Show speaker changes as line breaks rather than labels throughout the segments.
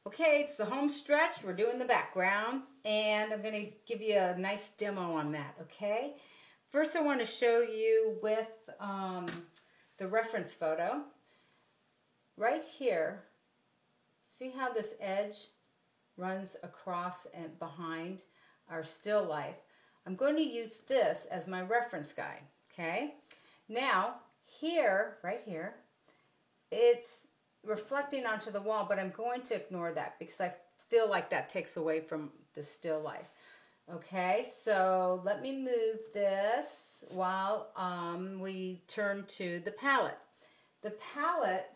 Okay, it's the home stretch. We're doing the background, and I'm going to give you a nice demo on that, okay? First, I want to show you with the reference photo. Right here, see how this edge runs across and behind our still life? I'm going to use this as my reference guide, okay? Now, here, right here, it's reflecting onto the wall, but I'm going to ignore that because I feel like that takes away from the still life. Okay, so let me move this while we turn to the palette. The palette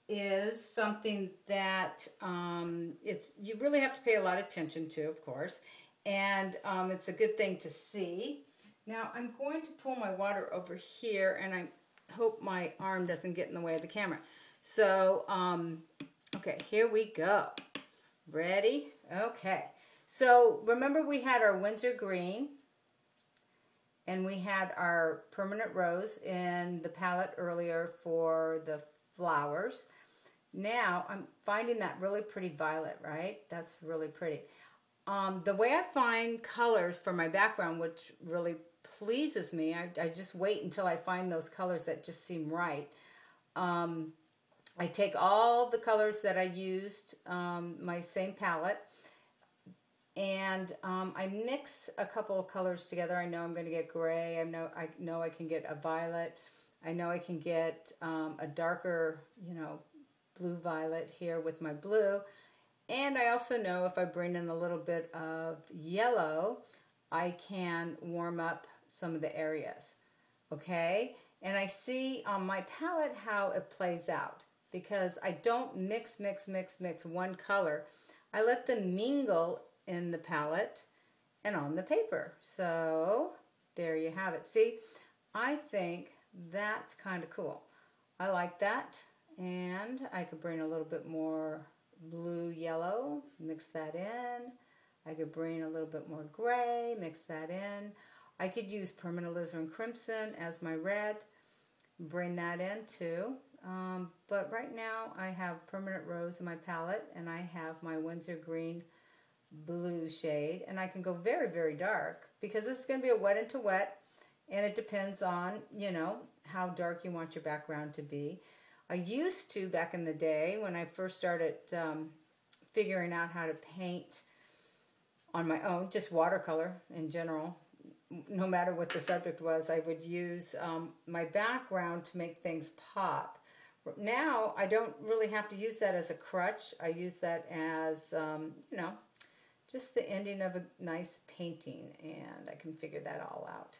is something that you really have to pay a lot of attention to, of course, and it's a good thing to see. Now I'm going to pull my water over here, and I hope my arm doesn't get in the way of the camera. So, okay, here we go. Ready? Okay. So, remember we had our Windsor green, and we had our permanent rose in the palette earlier for the flowers. Now, I'm finding that really pretty violet, right? That's really pretty. The way I find colors for my background, which really pleases me, I just wait until I find those colors that just seem right. I take all the colors that I used, my same palette, and I mix a couple of colors together. I know I'm going to get gray. I know I can get a violet. I know I can get a darker, blue violet here with my blue. And I also know if I bring in a little bit of yellow, I can warm up some of the areas. Okay? And I see on my palette how it plays out, because I don't mix one color. I let them mingle in the palette and on the paper. So there you have it. See, I think that's kind of cool. I like that. And I could bring a little bit more blue yellow, mix that in. I could bring a little bit more gray, mix that in. I could use permanent alizarin crimson as my red, bring that in too. But right now I have permanent rose in my palette, and I have my Windsor green blue shade, and I can go very, very dark because this is going to be a wet into wet, and it depends on, how dark you want your background to be. I used to, back in the day, when I first started figuring out how to paint on my own, just watercolor in general, no matter what the subject was, I would use my background to make things pop. Now, I don't really have to use that as a crutch. I use that as, just the ending of a nice painting, and I can figure that all out.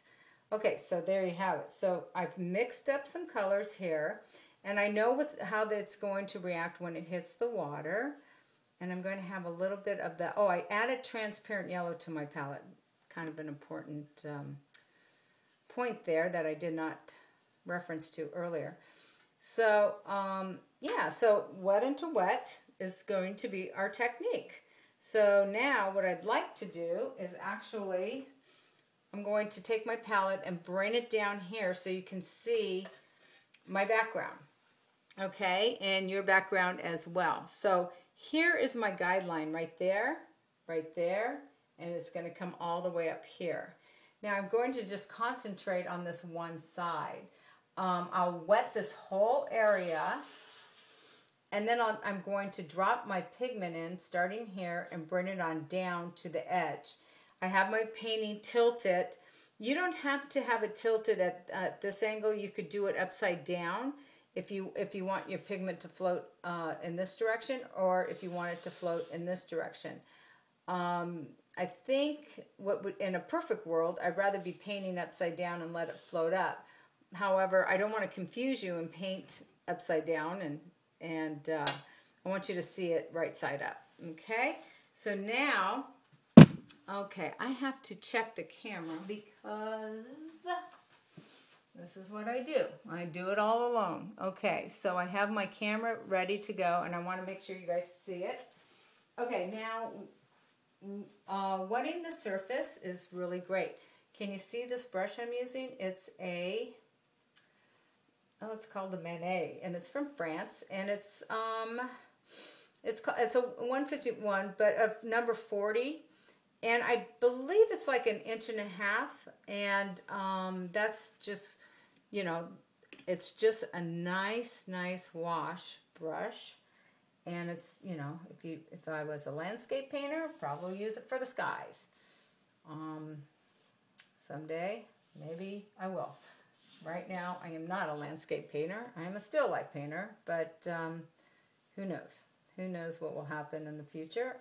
Okay, so there you have it. So I've mixed up some colors here, and I know how that's going to react when it hits the water. And I'm going to have a little bit of that. Oh, I added transparent yellow to my palette. Kind of an important point there that I did not reference to earlier. So, yeah, so wet into wet is going to be our technique. So now what I'd like to do is actually, I'm going to take my palette and bring it down here so you can see my background. Okay, and your background as well. So here is my guideline right there, and it's going to come all the way up here. Now I'm going to just concentrate on this one side. I'll wet this whole area, and then I'm going to drop my pigment in starting here and bring it on down to the edge. I have my painting tilted. You don't have to have it tilted at this angle. You could do it upside down if you want your pigment to float in this direction, or if you want it to float in this direction. I think in a perfect world, I'd rather be painting upside down and let it float up. However, I don't want to confuse you and paint upside down, and I want you to see it right side up. Okay? So now, okay, I have to check the camera because this is what I do. I do it all alone. Okay, so I have my camera ready to go, and I want to make sure you guys see it. Okay, now, wetting the surface is really great. Can you see this brush I'm using? It's it's called a Manet, and it's from France, and it's it's a 151, but of number 40. And I believe it's like 1.5 inches, and that's just, you know, it's just a nice wash brush. And it's, you know, if I was a landscape painter, I'd probably use it for the skies. Someday, maybe I will. Right now, I am not a landscape painter. I am a still life painter, but who knows? Who knows what will happen in the future?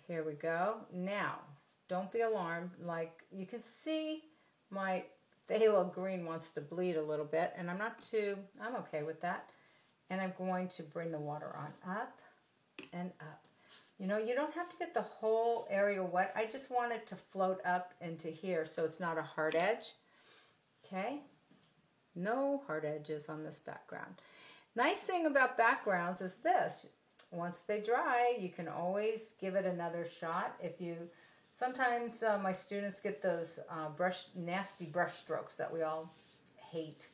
Here we go. Now, don't be alarmed. Like, you can see my phthalo green wants to bleed a little bit, and I'm okay with that. And I'm going to bring the water on up and up. You know, you don't have to get the whole area wet. I just want it to float up into here so it's not a hard edge. Okay? No hard edges on this background. Nice thing about backgrounds is this. Once they dry, you can always give it another shot. Sometimes my students get those nasty brush strokes that we all hate.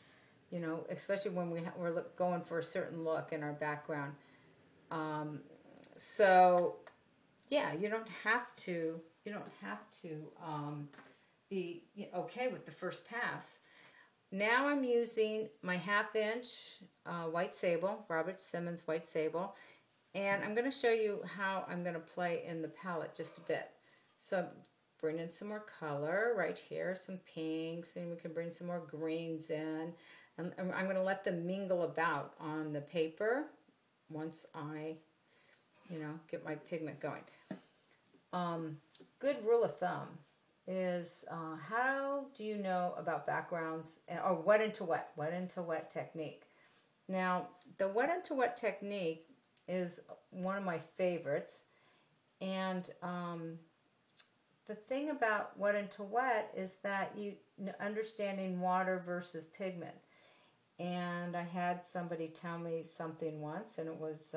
You know, especially when we're going for a certain look in our background. So, yeah, you don't have to be okay with the first pass. Now I'm using my 1/2 inch white sable, Robert Simmons white sable, and I'm going to show you how I'm going to play in the palette just a bit. So bring in some more color right here, some pinks, and we can bring some more greens in. And I'm going to let them mingle about on the paper once I, get my pigment going. Good rule of thumb is how do you know about backgrounds or wet into wet technique. Now, the wet into wet technique is one of my favorites, and the thing about wet into wet is that understanding water versus pigment. And I had somebody tell me something once, and it was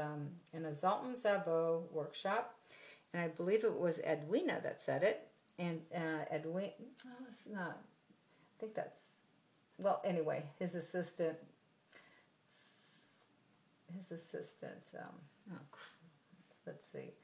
in a Zoltan Zabo workshop, and I believe it was Edwina that said it. And Edwina, no, it's not. I think that's, well, anyway, his assistant, let's see.